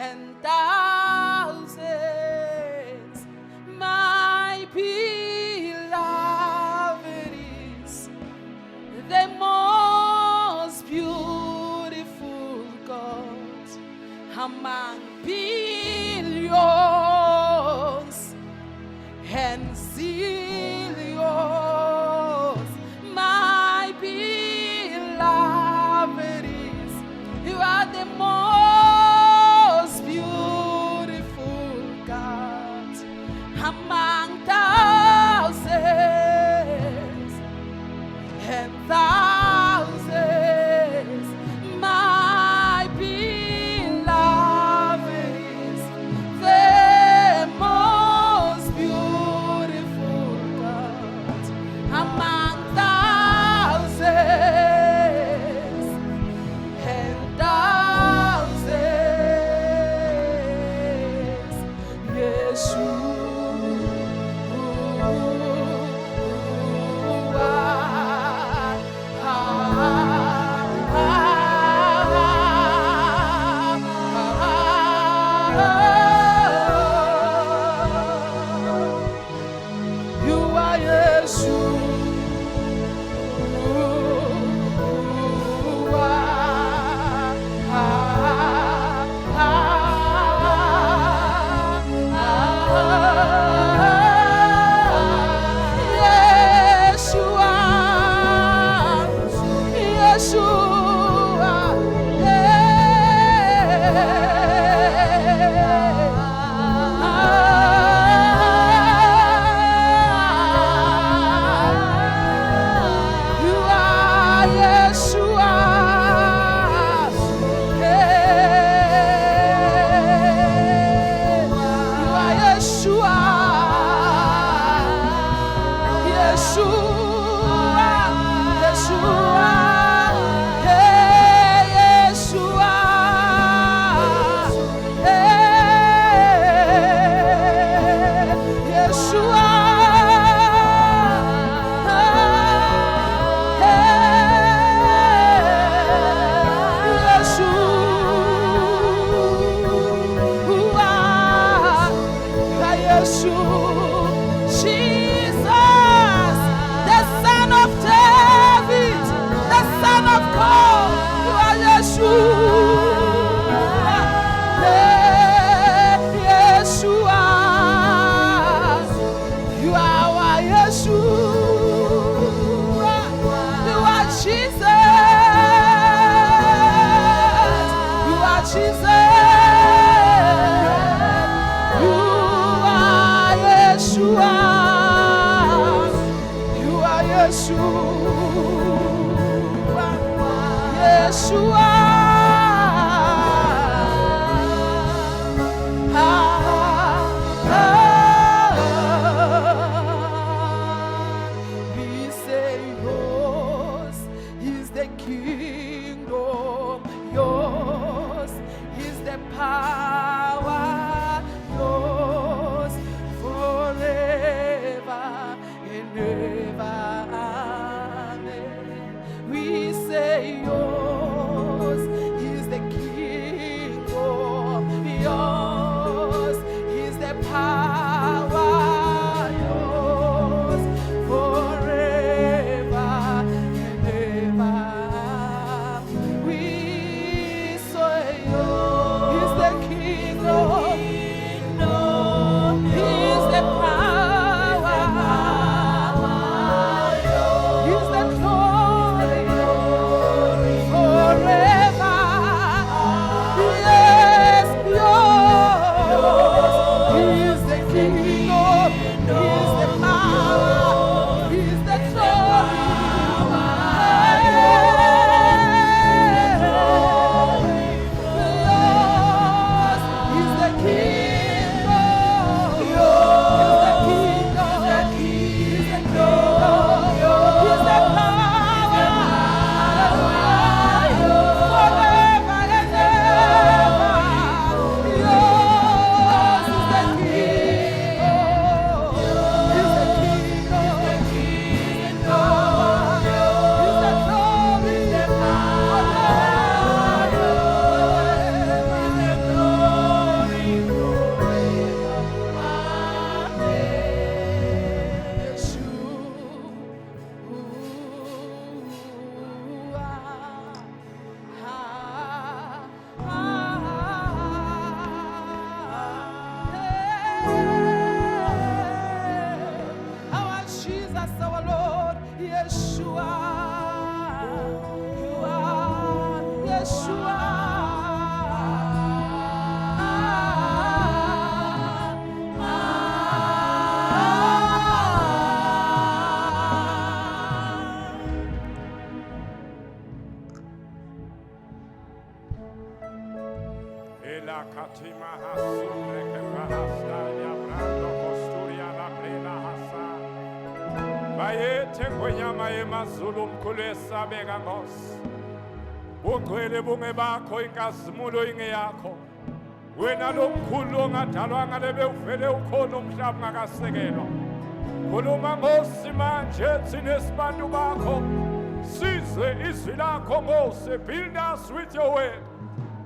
and thousands. My beloved is the most beautiful God among billions and zillions. My beloved is, you are the most beautiful God among thousands and thousands. My beloved is the most beautiful God among thousands and thousands. You are Jesus. katima hasure ke bahasta ya brando kosturia la brela hasa. Bayete kwenyama emazulu mkhulu esabeka Nkosi. Bugcwele bunge bakho inkazimulo ingeyakho. Wena lo mkhulu ongadalwanga lebe uvele ukhona umhlaba ngakasekelwa. Khuluma Nkosi manje thina esibantu bakho. Size izwi lakho Nkosi, build us with your word.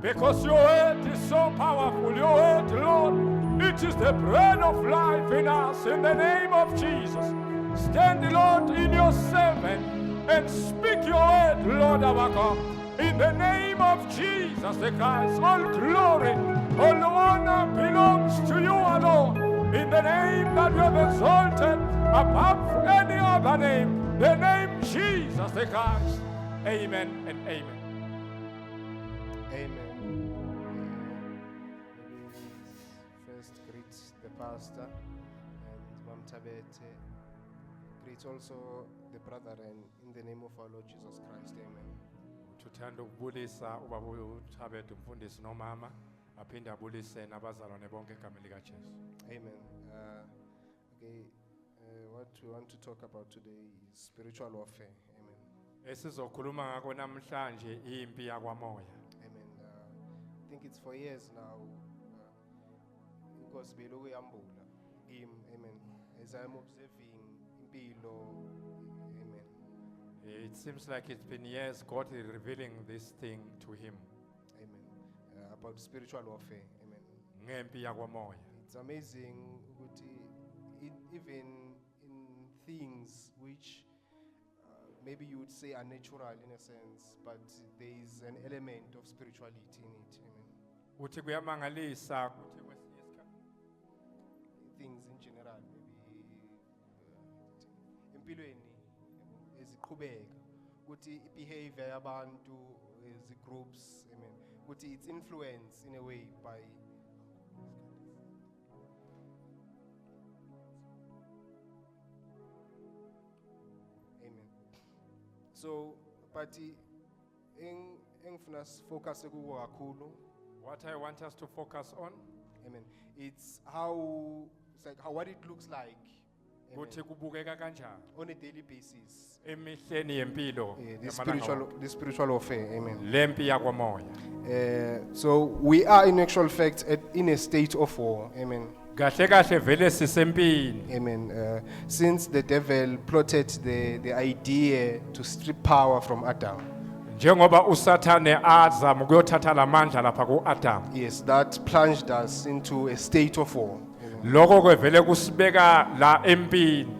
Because your word is so powerful. Your word, Lord, it is the bread of life in us. In the name of Jesus, stand, Lord, in your servant and speak your word, Lord our God. In the name of Jesus the Christ, all glory, all honor belongs to you alone. In the name that you have exalted above any other name, the name Jesus the Christ. Amen and amen. Amen. Maybe first greet the pastor and Mam Tabete. Greet also the brethren in the name of our Lord Jesus Christ. Amen. Tuthanda ukubulisa ubaba uThabethe umfundisi nomama aphinde abulise nabazalwane bonke egameni likaJesu. Amen. What we want to talk about today is spiritual warfare. Amen. Esizokhuluma ngakho namhlanje impi yakwamoya. Amen. I think it's for years now. Because below yambula him. Amen. As I'm observing impilo. Amen. It seems like it's been years God is revealing this thing to him. Amen. About spiritual warfare. Amen. Ngempi yakwamoya. It's amazing even in things which maybe you would say are natural in a sense, but there is an element of spirituality in it. Amen. Uthi kuyamangalisa kuthi kwesinye isikhathi Things in general, maybe empilweni eziqhubeka ukuthi behavior yabantu as groups, amen, ukuthi it's influenced in a way by amen. So but engifuna focus kuko kakhulu. what I want us to focus on Amen. It's how, what it looks like, amen, kuthi kubukeka kanjani on a daily basis. emihleni yempilo The spiritual warfare. Amen. lempi yakwamoya. So we are in actual fact in a state of war. Amen. Kahle kahle vele sisempini. Amen. Since the devil plotted the idea to strip power from Adam. Njengoba uSathane azama ukuyothatha lamandla lapha kuAdam. Yes, that plunged us into a state of war. Amen. Lokho kwevele kusibeka la empini.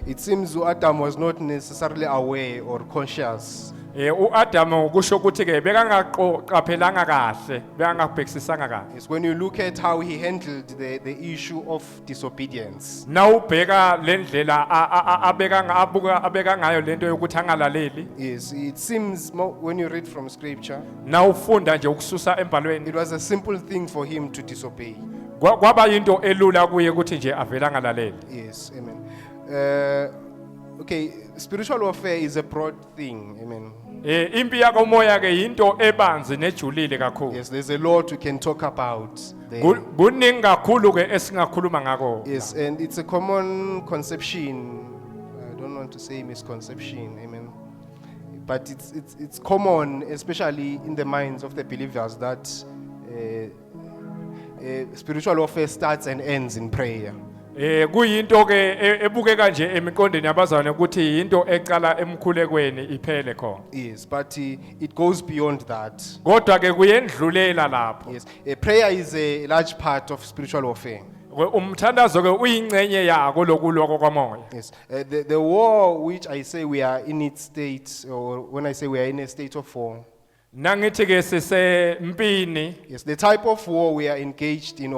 It seems Adam was not necessarily aware or conscious. uAdam kusho ukuthi ke bekangaqaphelanga kahle, bekangabhekisisanga kahle. Yes, when you look at how he handled the issue of disobedience. Nawubheka lendlela abeka ngayo lento yokuthi angalaleli. Yes, it seems when you read from scripture, Nawufunda nje ukususa embhalweni. it was a simple thing for him to disobey. Kwaba into elula kuye ukuthi nje avela ngalaleli. Yes, amen. Okay, spiritual warfare is a broad thing, amen. Impi yakomoya ke into ebanzi nejulile kakhulu. Yes, there's a lot we can talk about there. Kuningi kakhulu ke esingakhuluma ngako. Yes, and it's a common conception. I don't want to say misconception, amen. But it's common, especially in the minds of the believers, that spiritual warfare starts and ends in prayer. Kuyinto ke ebukeka nje emiqondeni yabazalwane ukuthi into eqala emkhulekweni iphele khona. Yes, but it goes beyond that. Kodwa ke kuyendlulela lapho. Yes, prayer is a large part of spiritual warfare. Umthandazo ke uyingcenye yako lokuloko kwamoya. Yes, the war which I say we are in its state, or when I say we are in a state of war. Nangithi ke sisempini. Yes, the type of war we are engaged in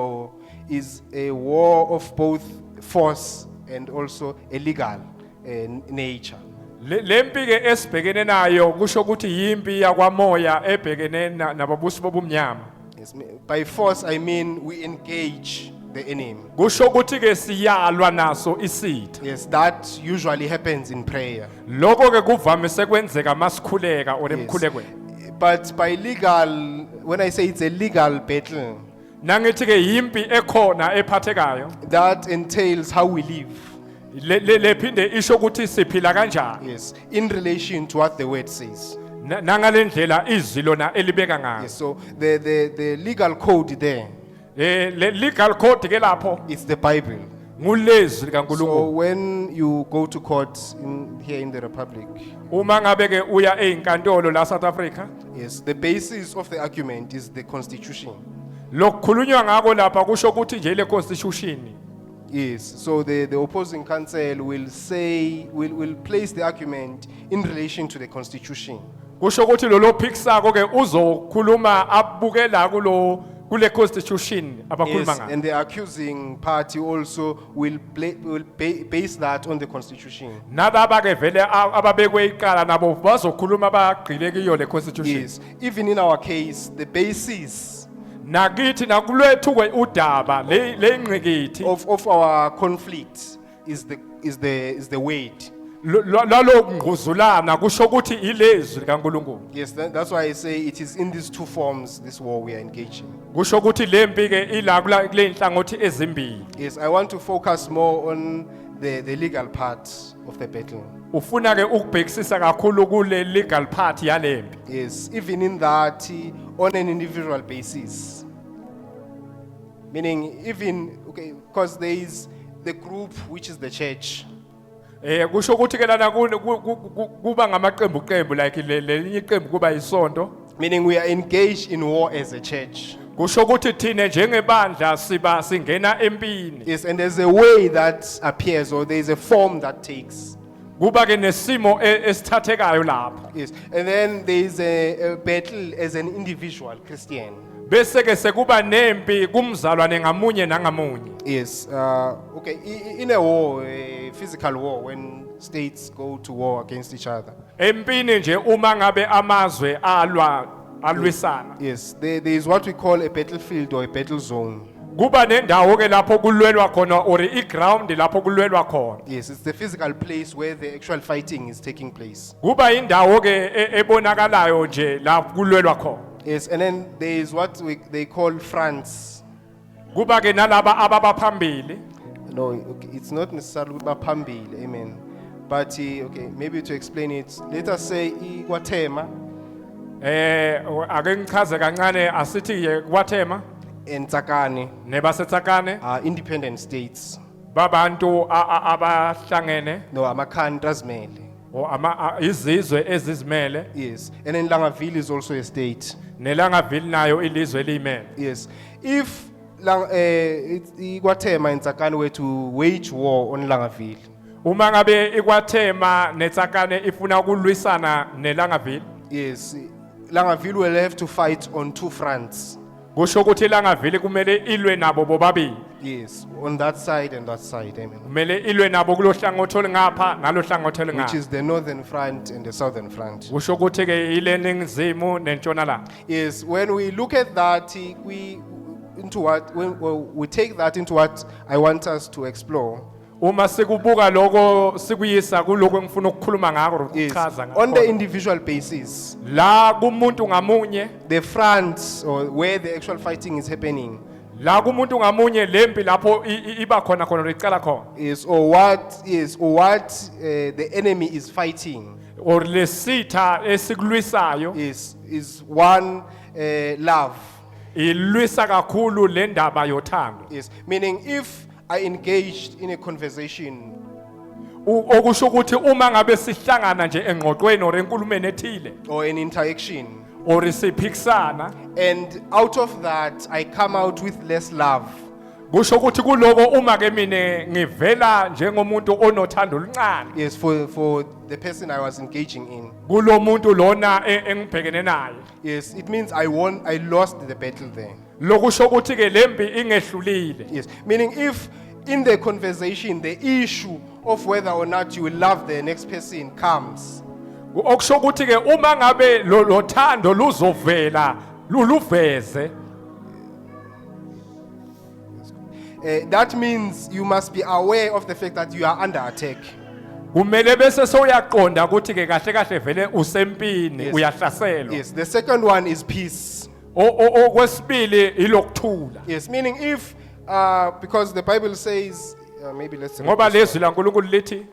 is a war of both force and also a legal nature. Lempi ke esibhekene nayo kusho ukuthi yimpi yakwamoya ebhekene nababusi bobumnyama. Yes, by force I mean we engage the enemy. Kusho ukuthi ke siyalwa naso isitha. Yes, that usually happens in prayer. Lokho ke kuvamise kwenzeka masikhuleka or emkhulekweni. But by legal, when I say it's a legal battle, nangithi ke yimpi ekhona ephathekayo that entails how we live. lephinde isho ukuthi siphila kanjani Yes, in relation to what the word says. nangalendlela izwi lona elibeka ngayo Yes, so the legal code there le legal code ke lapho is the Bible. ngulezwi So likaNkulunkulu when you go to court here in the Republic, uma ngabe ke uya einkantolo la South Africa yes, the basis of the argument is the Constitution. lokukhulunywa ngako lapha kusho ukuthi nje le constitution Yes, so the opposing counsel will say, will place the argument in relation to the Constitution. kusho ukuthi lo phikisako ke uzokhuluma abukela kule constitution abakhuluma Yes, ngayo and the accusing party also will base that on the Constitution. nalaba ke vele ababekwe iqala nabo bazokhuluma bagqile kiyo le constitution Yes, even in our case, the basis nakithi nakulwethu kwe udaba le ingqikithi of our conflict is the word. lalo ngquzulana kusho ukuthi ilezwi likaNkulunkulu Yes, that's why I say it is in these two forms this war we are engaging. kusho ukuthi lempi ke ila kule nhlangothi ezimbili Yes, I want to focus more on the legal part of the battle. ufuna ke ukubhekisisa kakhulu kule legal part yalempi Yes, even in that, on an individual basis. Meaning, even, okay, because there is the group which is the church. kusho ukuthi ke lana kuba ngamaqembu qembu like lelinye iqembu kuba isonto Meaning, we are engaged in war as a church. kusho ukuthi thina njengebandla siba singena empini Yes, and there's a way that appears, or there's a form that takes. kuba ke nesimo esithathekayo lapho Yes, and then there's a battle as an individual Christian. bese ke sekuba nempi kumzalwane ngamunye nangamunye Yes, okay, in a war, a physical war, when states go to war against each other. empini nje uma ngabe amazwe alwisana Yes, there is what we call a battlefield or a battle zone. kuba nendawo ke lapho kulwelwa khona or iground lapho kulwelwa khona Yes, it's the physical place where the actual fighting is taking place. kuba indawo ke ebonakalayo nje la kulwelwa khona Yes, and then there is what they call fronts. kuba ke nalaba ababaphambili No, okay, it's not necessarily Bapambil, amen. But okay, maybe to explain it, let us say Guatemala ake ngichaze kancane asithi ke kwathema and Tsakane nebaseTsakane are independent states. babantu abahlangene No, Amakandra's mele. izizwe ezizimele Yes, and then Langaville is also a state. nelangavili nayo ilizwe eliyimele Yes, if Guatemala and Tsakane were to wage war on Langaville, uma ngabe ikwathema neTsakane ifuna ukulwisana nelangavili yes, Langaville will have to fight on two fronts. kusho ukuthi ilangavili kumele ilwe nabo bobabili Yes, on that side and that side, amen. kumele ilwe nabo kulohlangothi olingapha nalohlangothi Which olingapha is the northern front and the southern front. kusho ukuthi ke ile ningizimu nentshonalanga Yes, when we look at that, we take that into what I want us to explore. uma sikubuka lokho sikuyisa kuloko engifuna ukukhuluma ngako Yes, ukuchaza on the ngakho individual basis, la kumuntu ngamunye the front or where the actual fighting is happening la kumuntu ngamunye lempi lapho iba khona khona icala khona is, or what the enemy is fighting or lesitha esikulwisayo is one love. ilwisa kakhulu le ndaba yothando Yes, meaning if I engaged in a conversation okusho ukuthi uma ngabe sihlangana nje engqoqweni or enkulumeni ethile or an interaction, or siphikisana and out of that I come out with less love, kusho ukuthi kuloko uma ke mine ngivela njengomuntu onothando oluncane yes, for the person I was engaging in, kulomuntu lona engibhekene naye yes, it means I lost the battle there. lokusho ukuthi ke lempi ingehlulile Yes, meaning if in the conversation the issue of whether or not you will love the next person comes, okusho ukuthi ke uma ngabe lo thando luzovela luluveze that means you must be aware of the fact that you are under attack. kumele bese soyaqonda ukuthi ke kahle kahle vele usempini Yes. uyahlaselwa Yes, the second one is peace. Okwesibili ilokuthula. Yes, meaning if, because the Bible says, maybe let's read Ngoba this lezwi laNkulunkulu lithi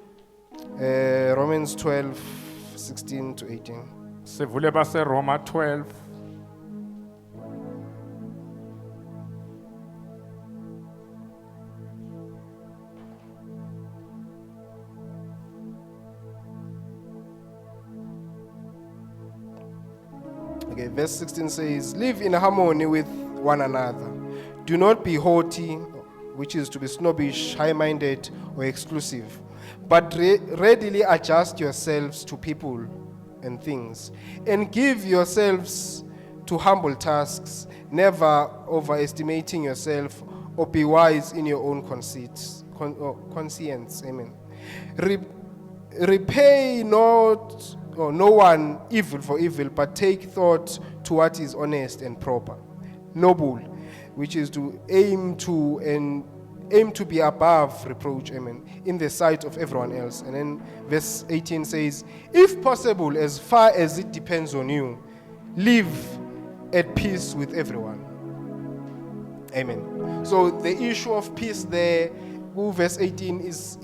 one. Romans 12:16 to 18. sivule base Roma 12. Okay, verse 16 says, live in harmony with one another. Do not be haughty, which is to be snobbish, high-minded, or exclusive, but readily adjust yourselves to people and things, and give yourselves to humble tasks, never overestimating yourself, or be wise in your own conscience. Amen. Repay not no one evil for evil, but take thought to what is honest and proper, noble, which is to aim to be above reproach, amen, in the sight of everyone else. And then verse 18 says, if possible, as far as it depends on you, live at peace with everyone. Amen. So the issue of peace there, verse 18, is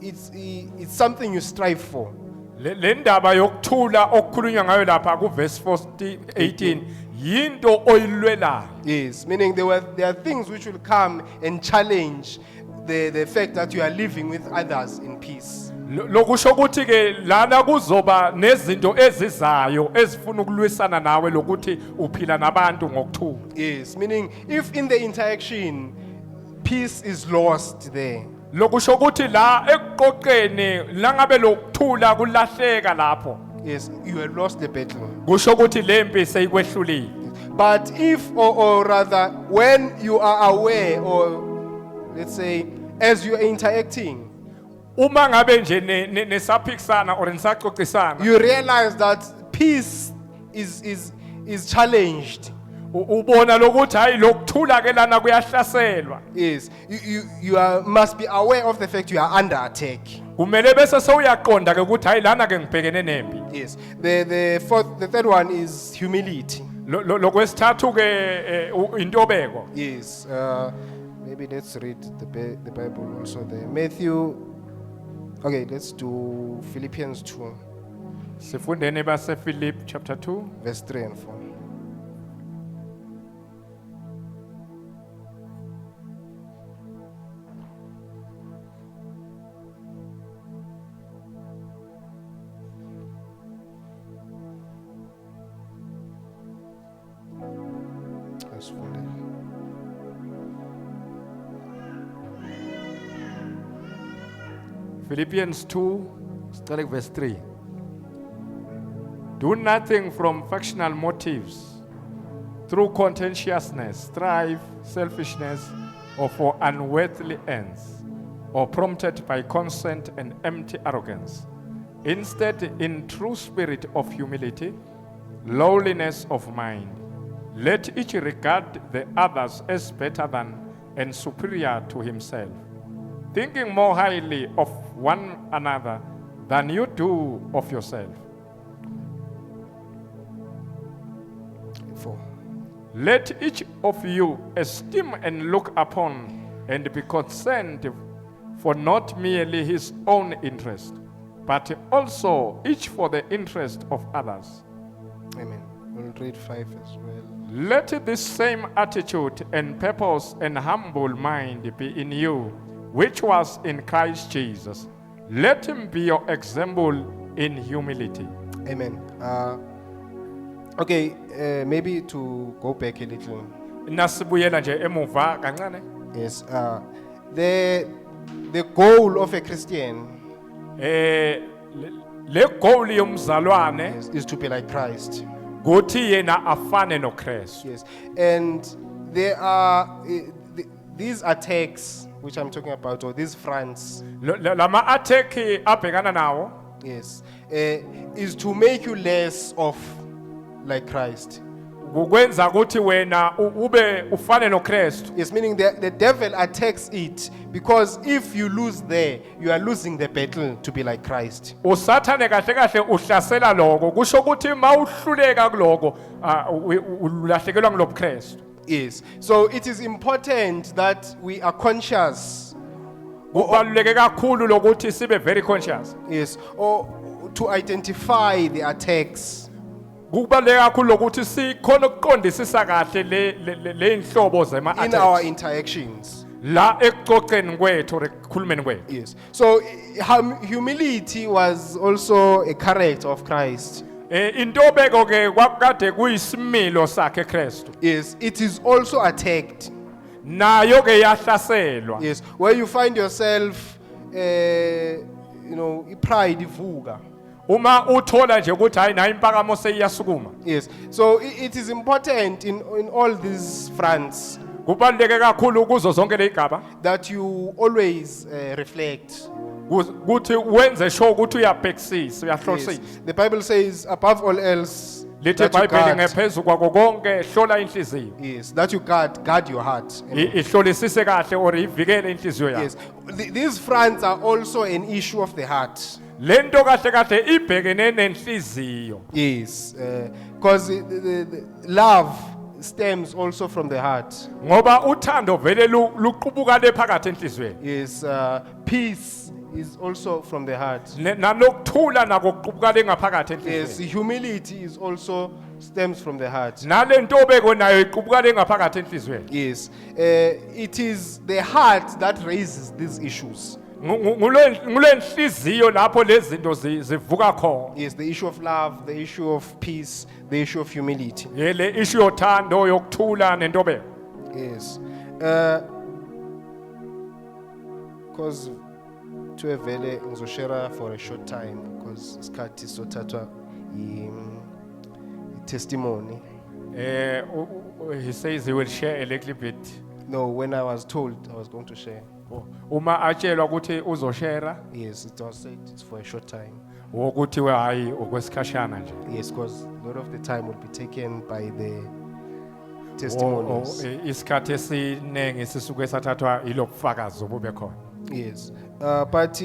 it's something you strive for. Le ndaba yokuthula okukhulunywa ngayo lapha ku verse 18 yinto oyilwelayo. Yes, meaning there are things which will come and challenge the fact that you are living with others in peace. Lokusho ukuthi ke lana kuzoba nezinto ezizayo ezifuna ukulwisana nawe lokuthi uphila nabantu ngokuthula. Yes, meaning if in the interaction peace is lost there, Lokusho ukuthi la ekuqoqeni la ngabe lokuthula kulahleka lapho. yes, you have lost the battle. Kusho ukuthi lempi seyikwehlulile. But if, or rather, when you are aware, or let's say, as you are interacting, Uma ngabe nje nesaphikisana or nisaxoxisana you realize that peace is challenged. ubona lokuthi hayi lokuthula ke lana kuyahlaselwa. Yes, you must be aware of the fact you are under attack. Kumele bese sewuyaqonda ke ukuthi hayi lana ke ngibhekene nempi. Yes, the third one is humility. Lokwesithathu ke intobeko. Yes, maybe let's read the Bible also there. Matthew. Okay, let's do Philippians 2, Sifundeni base Philip chapter 2 verse 3 and 4. Asifundeni. Philippians 2 starting verse 3. Do nothing from factional motives, through contentiousness, strife, selfishness, or for unworthily ends, or prompted by conceit and empty arrogance. Instead, in true spirit of humility, lowliness of mind, let each regard the others as better than and superior to himself, thinking more highly of one another than you do of yourself. 4. Let each of you esteem and look upon and be concerned for not merely his own interest, but also each for the interest of others. Amen. We'll read 5 as well. Let this same attitude and purpose and humble mind be in you, which was in Christ Jesus. Let him be your example in humility. Amen. Okay, maybe to go back a little. Nasibuyela nje emuva kancane. Yes, the goal of a Christian Le goal yomzalwane is to be like Christ. kuthi yena afane noKristu. Yes, and there are these attacks which I'm talking about, or these fronts, Lama attack abhekana nawo yes, is to make you less of like Christ. kukwenza ukuthi wena ube ufane noKristu. Yes, meaning the devil attacks it because if you lose there, you are losing the battle to be like Christ. Usathane kahle kahle uhlasela lokho kusho ukuthi mawuhluleka kuloko ulahlekelwa ngulobuKristu. Yes, so it is important that we are conscious, Kubaluleke kakhulu lokuthi sibe very conscious. yes, or to identify the attacks. Kubaluleke kakhulu lokuthi sikhona ukuqondisisa kahle le inhlobo zema In our attacks. interactions. La ekuxoxeni kwethu ekukhulumeni kwethu. Yes. So humility was also a character of Christ. Intobeko ke kwakade kuyisimilo sakhe Kristu. Yes. It is also attacked. Nayo ke yahlaselwa. Yes. Where you find yourself, pride ivuka. Uma uthola nje ukuthi hayi nayo impakamo seyiyasukuma. Yes. So it is important in all these fronts Kubaluleke kakhulu kuzo zonke lezigaba that you always reflect. ukuthi wenze sure ukuthi uyabhekisisa Yes. uyahlolisisa. The Bible says, above all else, Lithi that you iBhayibheli guard, ngephezu kwako konke hlola inhliziyo. yes, that you guard your heart. Ihlolisise kahle or ivikele inhliziyo yakho. Yes. These fronts are also an issue of the heart. Lento kahle kahle ibhekene nenhliziyo. Yes. Because the love stems also from the heart. Ngoba uthando vele luqubuka le phakathi enhliziyweni. Yes. Peace is also from the heart. Nanokuthula nako kuqubuka le ngaphakathi Yes. enhliziyweni. Humility is also stems from the heart. Nale ntobeko nayo iqubuka le ngaphakathi enhliziyweni. Yes. It is the heart that raises these issues. Ngule nhliziyo lapho lezi zinto zivuka khona. Yes, the issue of love, the issue of peace, the issue of humility. Le issue yothando yokuthula nentobeko. Yes. Because to a vele ngizoshare for a short time because isikhathi sothathwa testimony. He says he will share a little bit. No, when I was told I was going to share. Uma atshelwa ukuthi uzoshare Yes, it was said it's for a short time. ukuthi hayi okwesikhashana nje. Yes, because a lot of the time will be taken by the testimonies. Isikhathi esiningi sisuke sathathwa ilobufakazi obube khona. Yes, but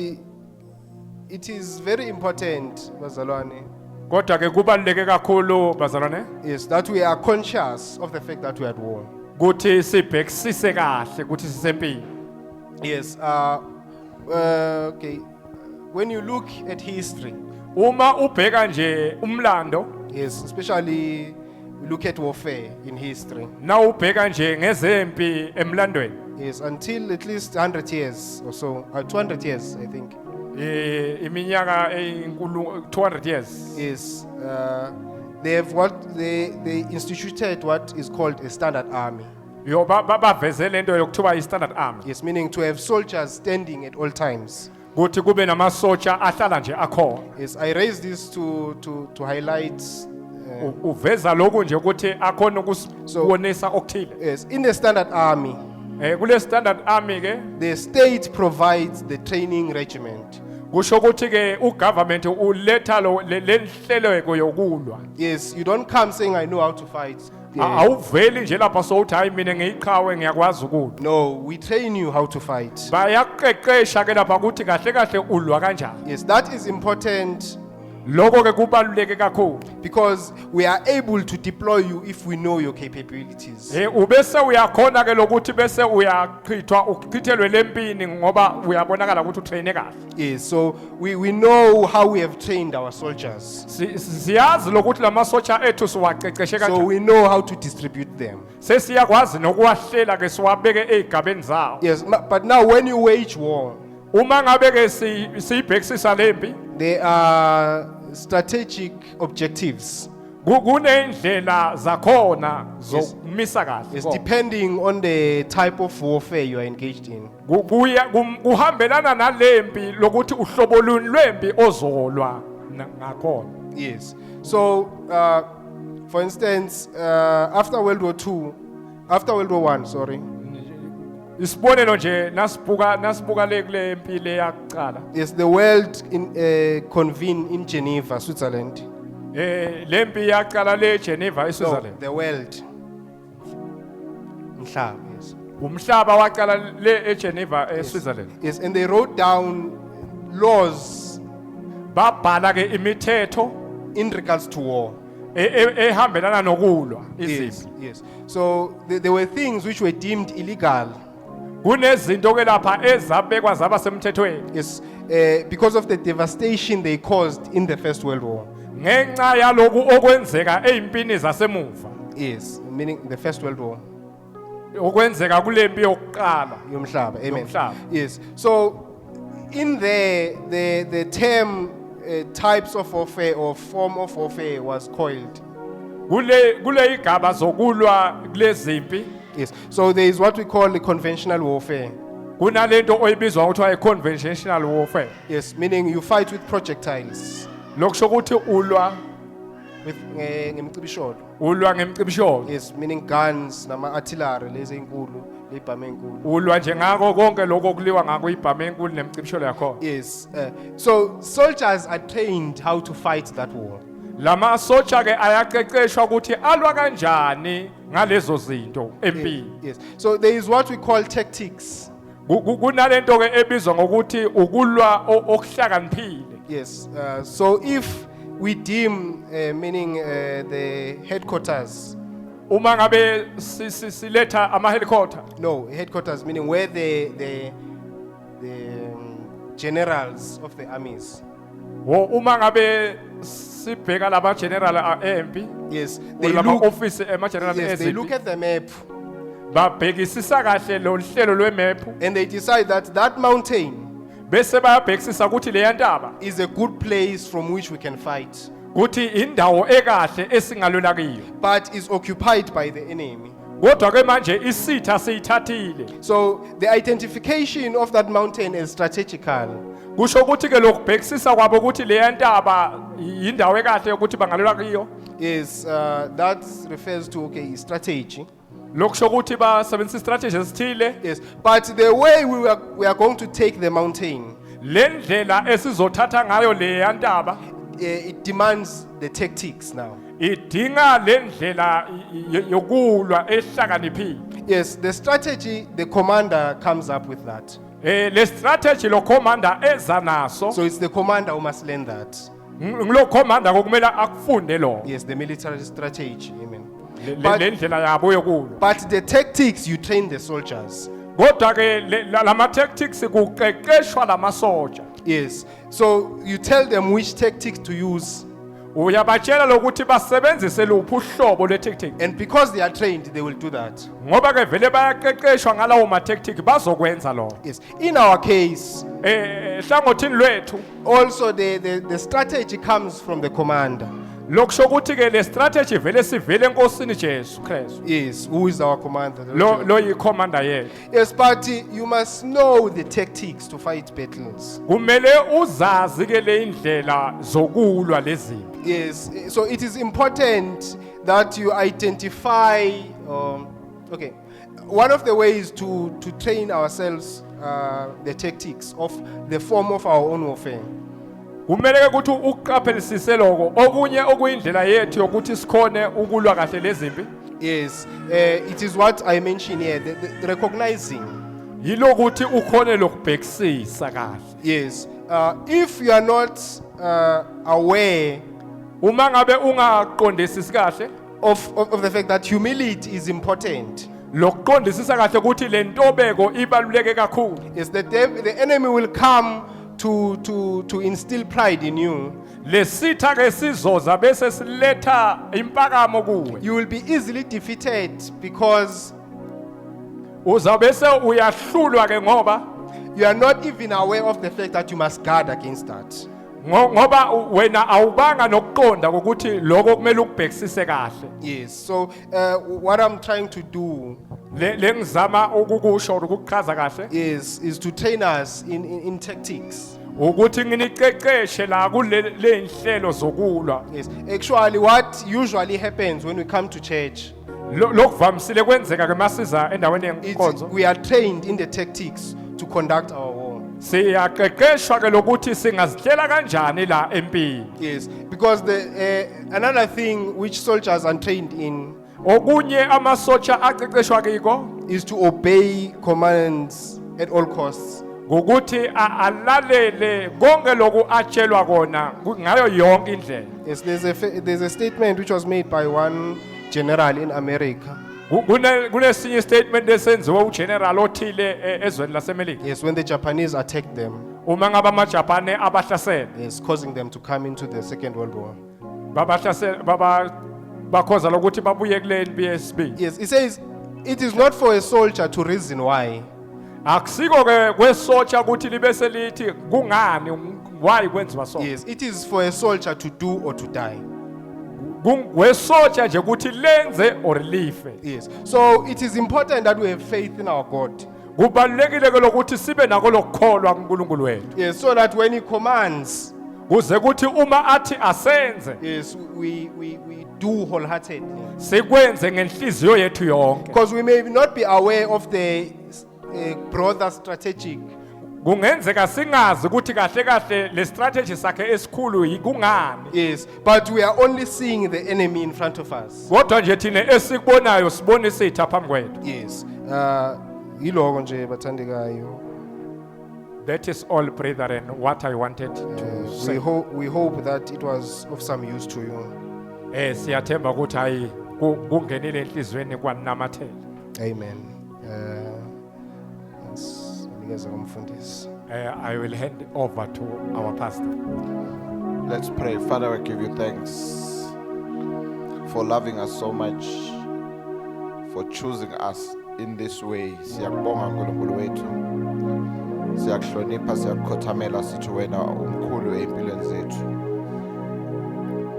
it is very important, bazalwane. Kodwa ke kubaluleke kakhulu bazalwane Yes, that we are conscious of the fact that we are at war. ukuthi sibhekisise kahle ukuthi sisempini. Yes. Okay. When you look at history, Uma ubheka nje umlando yes, especially we look at warfare in history. na ubheka nje ngezempi emlandweni. Yes, until at least 100 years or so, 200 years, I think. Iminyaka eyinkulu 200 years. Yes, they have they instituted what is called a standard army. Yo bavezele into yokuthiwa i-standard army. Yes, meaning to have soldiers standing at all times. Kuthi kube namasotsha ahlala nje akhona. Yes, I raise this to highlight. Uveza lokho nje ukuthi akhona ukusibonisa okuthile. Yes, in the standard army, Kule standard army ke the state provides the training regiment. kusho ukuthi ke ugovernment uletha le nhleleko yokulwa. Yes, you don't come saying I know how to fight. Awuveli nje lapha sowuthi hayi mina ngiyiqhawe ngiyakwazi ukulwa. No, we train you how to fight. Bayaqeqesha ke lapha ukuthi kahle kahle ulwa kanjani. Yes, that is important Lokho ke kubaluleke kakhulu. because we are able to deploy you if we know your capabilities. Ubese uyakhona ke lokuthi bese uyachithwa uchithelwe lempini ngoba uyabonakala ukuthi utraine kahle. Yes, so we know how we have trained our soldiers. Siyazi lokuthi lamasotsha ethu siwaqeqeshe So kanjani. we know how to distribute them. Sesiyakwazi nokuwahlela ke siwabeke ezigabeni zawo. Yes, but now when you wage war, Uma ngabe ke siyibhekisisa lempi there are strategic objectives. kunendlela zakhona zokumisa It's kahle. depending on the type of warfare you are engaged in. Kuhambelana nalempi lokuthi uhlobo luni lwempi ozolwa ngakhona. Yes. So, for instance, after World War I, sorry. Isibonelo nje nasibuka le mpilo yakuqala. Yes, the world convened in Geneva, Switzerland. lempi yaqala le Geneva No, eSwitzerland. the world. Mhlaba, yes. Umhlaba waqala le eGeneva eSwitzerland. Yes, and they wrote down laws Babhala ke imithetho in regards to war. ehambelana nokulwa Yes, izimpi. yes. So there were things which were deemed illegal. Kunezinto ke lapha ezabekwa zaba semthethweni. Yes, because of the devastation they caused in the First World War. Ngenxa yaloku okwenzeka ezimpini zasemuva. Yes, meaning the First World War. Okwenzeka kulempi yokuqala. Yomhlaba, amen. Yomhlaba. Yes. So in there, the term types of warfare or form of warfare was coiled. Kule igaba zokulwa kulezimpi Yes. So there is what we call the conventional warfare. kunalento oyibizwa ukuthi conventional warfare. Yes, meaning you fight with projectiles. Lokusho ukuthi ulwa With ngemicibisholo. ngemcibisholo. Yes, meaning guns, nama artillery, lezi enkulu, lebhame enkulu. Ulwa nje ngako konke lokho kuliwa ngako ibhame enkulu nemcibisholo yakho. Yes. So soldiers are trained how to fight that war. Lama socha ke ayaqeqeshwa ukuthi alwa kanjani ngalezo zinto empini. Yes. So there is what we call tactics. Kunalento ke ebizwa ngokuthi ukulwa okuhlakaniphile. Yes. So if we deem, meaning the headquarters. Uma ngabe siletha ama helicopter. No, headquarters meaning where the generals of the armies. Uma ngabe sibheka laba general empi. Yes. Lama office ema general Yes, they look ezimpi. at the map Babhekisisa kahle lo hlelo lwemap and they decide that that mountain bese bayabhekisisa ukuthi le yantaba is a good place from which we can fight, ukuthi indawo ekahle esingalwela kiyo. but is occupied by the enemy. Kodwa ke manje isitha siyithathile. So the identification of that mountain is strategical. Kusho ukuthi ke lokubhekisisa kwabo ukuthi le yantaba indawo ekahle ukuthi bangalwela kiyo. Is that refers to strategy. Lokusho ukuthi basebenzisa strategy esithile. Yes, but the way we are going to take the mountain, Le ndlela esizothatha ngayo le yantaba it demands the tactics now. idinga le ndlela yokulwa ehlakaniphile. Yes, the strategy, the commander comes up with that. Le strategy lo commander eza naso. So it's the commander who must learn that. Lo commander kokumela akufunde lo. Yes, the military strategy. Amen. Le But, ndlela yabo yokulwa. but the tactics, you train the soldiers. Kodwa ke lama tactics kuqeqeshwa lamasoja. Yes. So you tell them which tactics to use. Uyabatshela lokuthi basebenzise luphi uhlobo le tactic. And because they are trained, they will do that. Ngoba ke vele bayaqeqeshwa ngalawo ma tactic bazokwenza lo. Yes. In our case, Hlangothini lwethu also the strategy comes from the commander. lokusho ukuthi ke le strategy vele sivele enkosini Jesu Kristu. Yes, who is our commander? Lo yi commander yethu. Yes, but you must know the tactics to fight battles. Kumele uzazi ke le indlela zokulwa lezimpi. Yes, so it is important that you identify. Okay, one of the ways to train ourselves the tactics of the form of our own warfare. Kumele ke ukuthi uqaphelisise lokho okunye okuyindlela yethu yokuthi sikhone ukulwa kahle lezimpi. Yes, it is what I mentioned here, the recognizing. Yilokuthi ukhone lokubhekisisa kahle. Yes, if you are not aware Uma ngabe ungaqondisisi kahle of the fact that humility is important, lokuqondisisa kahle ukuthi le ntobeko ibaluleke kakhulu. yes, the enemy will come to instill pride in you. Lesitha ke sizoza bese siletha impakamo kuwe. You will be easily defeated because Uzabe se uyahlulwa ke ngoba you are not even aware of the fact that you must guard against that. ngoba wena awubanga nokuqonda ukuthi lokho kumele ukubhekisise kahle. Yes, so what I'm trying to do Le ngizama ukukusho ukuchaza kahle is to train us in tactics. ukuthi nginiqeqeshe la kule inhlelo zokulwa. Yes, actually what usually happens when we come to church, Lokuvamisile kwenzeka ke masiza endaweni yenkonzo. we are trained in the tactics to conduct our war. siyaqeqeshwa ke lokuthi singazihlela kanjani la empini. Yes, because another thing which soldiers are trained in Okunye amasotsha aqeqeshwa kiko is to obey commands at all costs. ngokuthi alalele konke lokhu atshelwa kona ngayo yonke indlela. Yes, there's a statement which was made by one general in America. Kunesinye statement esenziwa ugeneral othile ezweni laseMelika. Yes, when the Japanese attacked them, Uma ngaba amajapane abahlasela, yes, causing them to come into the Second World War. babahlasela bakhoza lokuthi babuye kule mpi yesibili. Yes, it says it is not for a soldier to reason why. Akusiko ke kwesotsha ukuthi libe selithi kungani why kwenziwa so. Yes, it is for a soldier to do or to die. Kwesotsha nje ukuthi lenze or life. Yes, so it is important that we have faith in our God. Kubalulekile ke lokuthi sibe nako lokukholwa kuNkulunkulu wethu. Yes, so that when He commands, Kuze kuthi uma athi asenze, yes, we do wholeheartedly. sikwenze ngenhliziyo yethu yonke. Because we may not be aware of the broader strategic. Kungenzeka singazi ukuthi kahle kahle le strategy sakhe esikhulu yikungani. Yes, but we are only seeing the enemy in front of us. Kodwa nje thina esikubonayo sibone isitha phambi kwethu. Yes, yiloko nje bathandekayo. That is all, brethren, what I wanted to say. We hope that it was of some use to you. Siyathemba ukuthi hayi kungenile enhlizweni kwanamathela. Amen. Sinikeza kumfundisi. I will hand over to our pastor. Let's pray. Father, I give you thanks for loving us so much, for choosing us in this way. Siyakubonga nkulunkulu wethu. Siyakuhlonipha, siyakukhothamela sithi wena umkhulu empilweni zethu.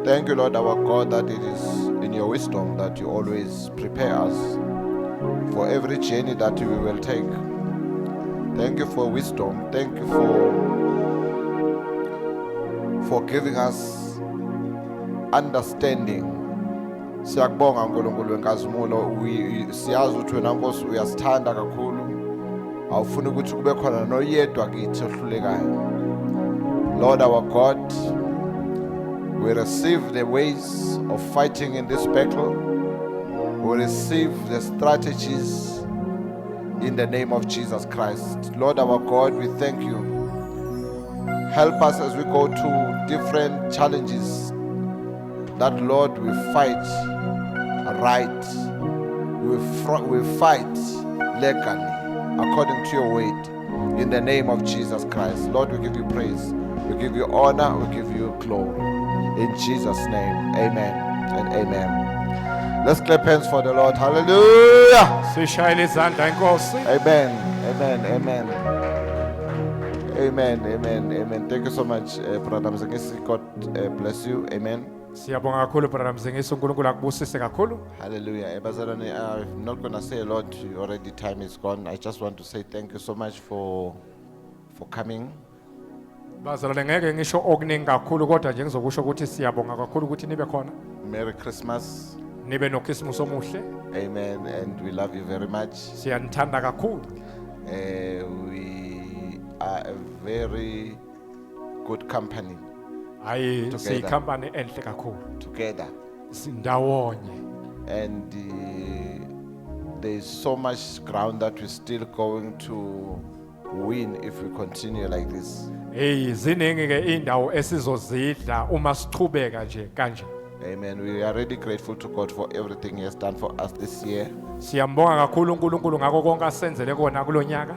Thank you, Lord our God, that it is in your wisdom that you always prepare us for every journey that we will take. Thank you for wisdom. Thank you for giving us understanding. Siyakubonga nkulunkulu wenkazimulo. Siyazi ukuthi wena Nkosi uyasithanda kakhulu. Awufuni ukuthi kube khona noyedwa kithi ohlulekayo. Lord our God, we receive the ways of fighting in this battle. We receive the strategies in the name of Jesus Christ. Lord our God, we thank you. Help us as we go to different challenges, that Lord, we fight right. We fight legally according to your word, in the name of Jesus Christ. Lord, we give you praise, we give you honor, we give you glory. In Jesus' name, amen and amen. Let's clap hands for the Lord. Hallelujah. Sishayile izandla inkosi. Amen. Amen. Amen. Amen. Amen. Amen. Thank you so much, Brother Mzengisi. God bless you. Amen. Siyabonga kakhulu brother Mzengisi, uNkulunkulu akubusise kakhulu. Hallelujah. Bazalwane, I'm not going to say a lot. Already time is gone. I just want to say thank you so much for coming. Bazalwane ngeke ngisho okuningi kakhulu kodwa nje ngizokusho ukuthi siyabonga kakhulu ukuthi nibe khona. Merry Christmas. Nibe noKhisimusi omuhle. Amen. And we love you very much. Siyanithanda kakhulu. We are a very good company Hayi Together. siyikhampani enhle kakhulu. together. Sindawonye. And there's so much ground that we're still going to win if we continue like this. Hey, ziningi ke indawo esizozidla uma sichubeka nje kanje. Amen. We are really grateful to God for everything He has done for us this year, Siyambonga kakhulu uNkulunkulu ngako konke asenzele kona kulonyaka.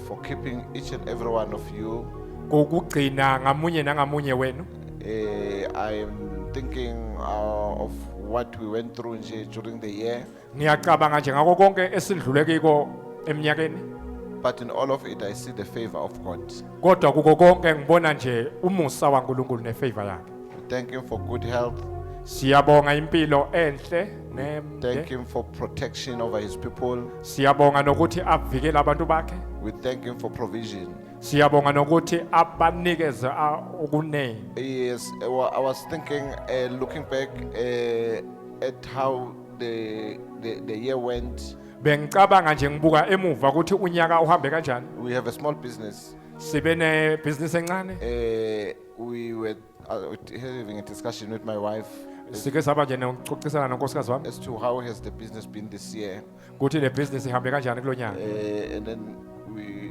for keeping each and every one of you. Kokugcina ngamunye nangamunye wenu. I am thinking of what we went through during the year, Ngiyacabanga nje ngako konke esidlule kiko eminyakeni. but in all of it, I see the favor of God. Kodwa kuko konke ngibona nje umusa waNkulunkulu nefavor yakhe. Thank Him for good health. Siyabonga impilo enhle Thank Him for protection over His people. Siyabonga nokuthi avikele abantu bakhe. We thank Him for provision. Siyabonga nokuthi abanikeze okunengi. Yes, I was thinking, looking back at how the year went. Bengicabanga nje ngibuka emuva ukuthi unyaka uhambe kanjani. We have a small business, sibe ne business encane. We were having a discussion with my wife Sike saba nje nokuxoxisana nonkosikazi wami as to how has the business been this year. ukuthi le business ihambe kanjani kulonyaka. And then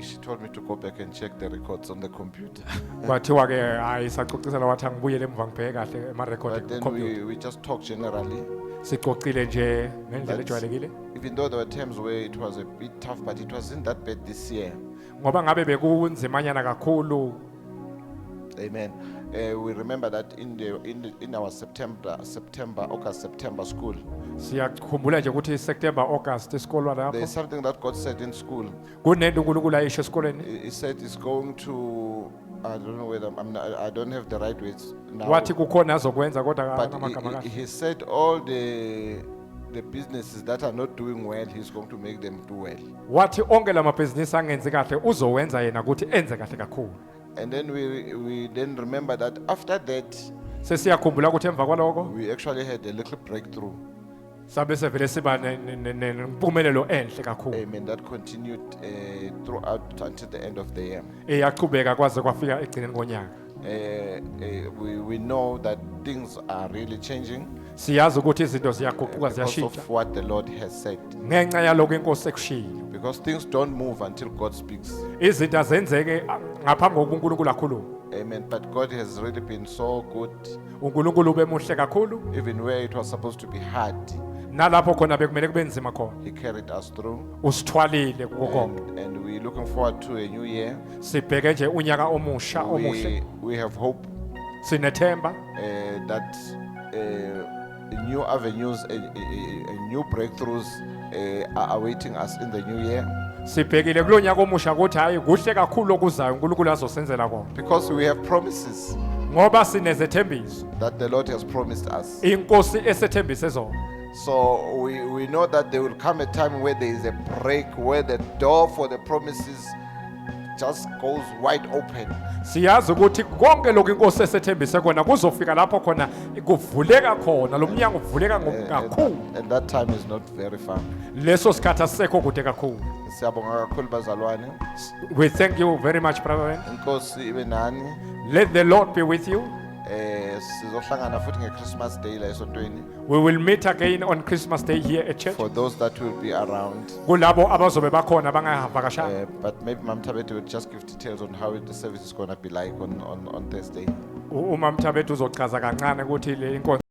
she told me to go back and check the records on the computer. Kwathiwa ke hayi saxoxisana wathi angibuyele emva ngibheke kahle ema record But then computer. we just talked generally. Sixoxile nje ngendlela That's- ejwayelekile Even though there were times where it was a bit tough, but it wasn't that bad this year. ngoba ngabe bekunzimanyana kakhulu. Amen. We remember that in our August, September school, Siyakhumbula nje ukuthi September August esikolwa there lapho is something that God said in school. kunento uNkulunkulu ayisho esikoleni He said it's going to, I don't know whether I don't have the right words now. wathi kukhona azokwenza kodwa But amagama kahle. he said all the businesses that are not doing well, he's going to make them do well. Wathi onke lamabhizinisi angenzi kahle uzowenza yena ukuthi enze kahle kakhulu. And then we then remember that after that, Sesiyakhumbula ukuthi emva kwaloko we actually had a little breakthrough. sabe sevele siba nempumelelo enhle kakhulu. Amen. That continued throughout until the end of the year. Eyaqhubeka kwaze kwafika egcineni konyaka. We know that things are really changing Siyazi ukuthi izinto ziyaguquka because ziyashintsha of what the Lord has said. ngenxa yaloko inkosi ekushilo. Because things don't move until God speaks. Izinto azenzeke ngaphambi kokuba uNkulunkulu akhulume. Amen. But God has really been so good, uNkulunkulu bemuhle kakhulu even where it was supposed to be hard. nalapho khona bekumele kube nzima khona. He carried us through. Usithwalile kuko konke. And we're looking forward to a new year. Sibheke nje unyaka omusha omuhle. We have hope Sinethemba that new avenues, new breakthroughs are awaiting us in the new year. sibhekile kulonyaka omusha ukuthi hayi kuhle kakhulu okuzayo uNkulunkulu azosenzela kona. Because we have promises Ngoba sinezethembiso that the Lord has promised us. inkosi esethembise zona. So we know that there will come a time where there is a break, where the door for the promises just goes wide open. Siyazi ukuthi konke lokho inkosi esethembise kona kuzofika lapho khona kuvuleka khona lo mnyango uvuleka kakhulu. And that time is not very far. Leso sikhathi asisekho kude kakhulu. Siyabonga kakhulu bazalwane. We thank you very much, brother. Inkosi ibe nani. Let the Lord be with you. Sizohlangana futhi ngeChristmas Day la esontweni. We will meet again on Christmas Day here at church. For those that will be around. Kulabo abazobe bakhona bangavakashanga. But maybe Mam Tabete will just give details on how the service is going to be like on Thursday. Umamthabethu uzochaza kancane ukuthi le inkonzo